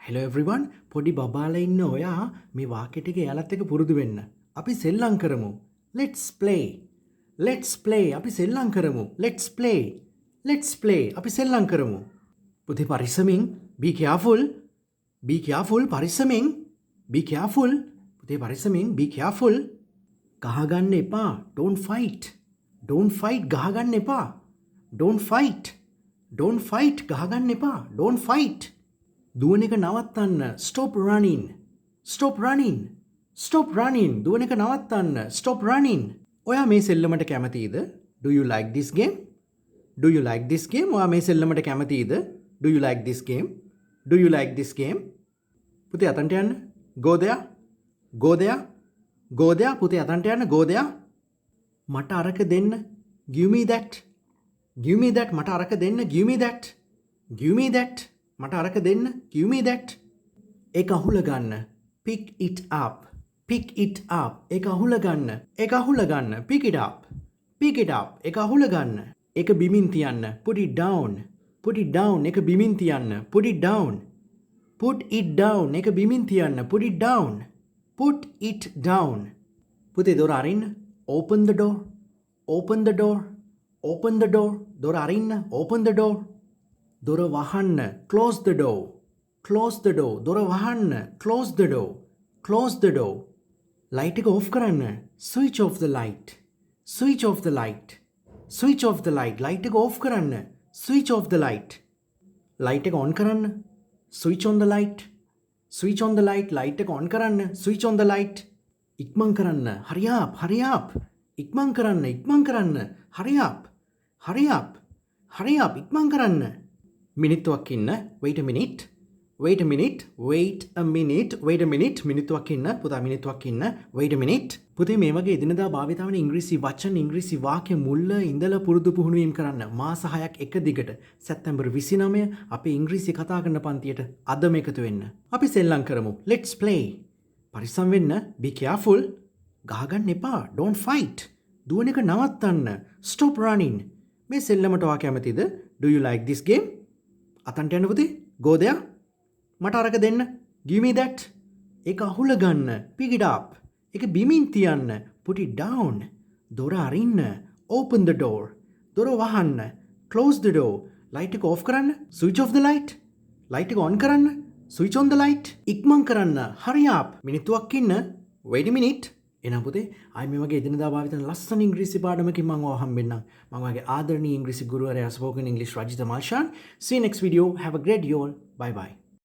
Hello everyone. පොඩි බබාලා ඉන්න ඔයා මේ වාක්‍ය ටික එයාලත් එක්ක පුරුදු වෙන්න. අපි සෙල්ලම් කරමු. Let's play. Let's play. අපි සෙල්ලම් කරමු. Let's play. Let's play. අපි සෙල්ලම් කරමු. පුතේ පරිස්සමින්. Be careful. Be careful. පරිස්සමින්. Be careful. පුතේ පරිස්සමින්. Be careful. ගහගන්න එපා. Don't fight. Don't fight. ගහගන්න එපා. Don't fight. Don't fight. ගහගන්න එපා. Don't fight. දුවන එක නවත්තන්න. Stop running. Stop running. Stop running. දුවන එක නවත්තන්න. Stop running. ඔයා මේ සෙල්ලමට කැමතිද? Do you like this game? Do you like this game? ඔයා මේ සෙල්ලමට කැමතිද? Do you like this game? Do you like this game? පුතේ අතන්ට යන්න. Go there. Go there. Go there. පුතේ අතන්ට යන්න. Go there. මට අරක දෙන්න. Give me that. Give me that. මට අරක දෙන්න. Give me that. Give me that. මට අරක දෙන්න. Give me that. ඒක අහුල ගන්න. Pick it up. Pick it up. ඒක අහුල ගන්න. ඒක අහුල ගන්න. Pick it up. Pick it up. ඒක අහුල ගන්න. ඒක බිමින් තියන්න. Put it down. Put it down. ඒක බිමින් තියන්න. Put it down. Put it down. ඒක බිමින් තියන්න. Put it down. Put it down. පුතේ දොර අරින්න. Open the door. Open the door. Open the door. දොර අරින්න. Open the door. දොර වහන්න. Close the door. Close the door. දොර වහන්න. Close the door. Close the door. Light එක off කරන්න. Switch off the light. Switch off the light. Switch off the light. Light එක off කරන්න. Switch off the light. Light එක on කරන්න. Switch on the light. Switch on the light. Light එක on කරන්න. Switch on the light. ඉක්මන් කරන්න. Hurry up. Hurry up. ඉක්මන් කරන්න. ඉක්මන් කරන්න. Hurry up. Hurry up. Hurry up. ඉක්මන් කරන්න. මිනිත්තුවක් ඉන්න. Wait a minute. Wait a minute. Wait a minute. Wait a minute. මිනිත්තුවක් ඉන්න. පුතා මිනිත්තුවක් ඉන්න. Wait a minute. පුතේ මේ වගේ එදිනදා භාවිත වන ඉංග්‍රීසි වචන ඉංග්‍රීසි වාක්‍ය මුල්ල ඉඳලා පුරුදු පුහුණුවීම් කරන්න. මාස 6ක් එක දිගට සැප්තැම්බර් 29 අපේ ඉංග්‍රීසි කතා කරන පන්තියට අදම එකතු වෙන්න. අපි සෙල්ලම් කරමු. Let's play. පරිස්සම් වෙන්න. Be careful. ගහගන්න එපා. Don't fight. දුවන එක නවත්තන්න. Stop running. මේ සෙල්ලමට ඔයා කැමතිද? Do you like this game? අතන්ට යන්න පුතේ. Go there. මට අරක දෙන්න. Give me that. ඒක අහුල ගන්න. Pick it up. ඒක බිමින් තියන්න. Put it down. දොර අරින්න. Open the door. දොර වහන්න. Close the door. Light එක off කරන්න. Switch off the light. Light එක on කරන්න. Switch on the light. ඉක්මන් කරන්න. Hurry up. මිනිත්තුවක් ඉන්න. Wait a minute. එහෙනම් පුතේ ආයි මේ වගේ එදිනදා භාවිතන ලස්සන ඉංග්‍රීසි පාඩමකින් මම ඔයාව හම්බෙන්නම්. මම වගේ ආදරණීය ඉංග්‍රීසි ගුරුවරයා spoken English Rajitha Malshan. See you next video. Have a great day all. Bye bye.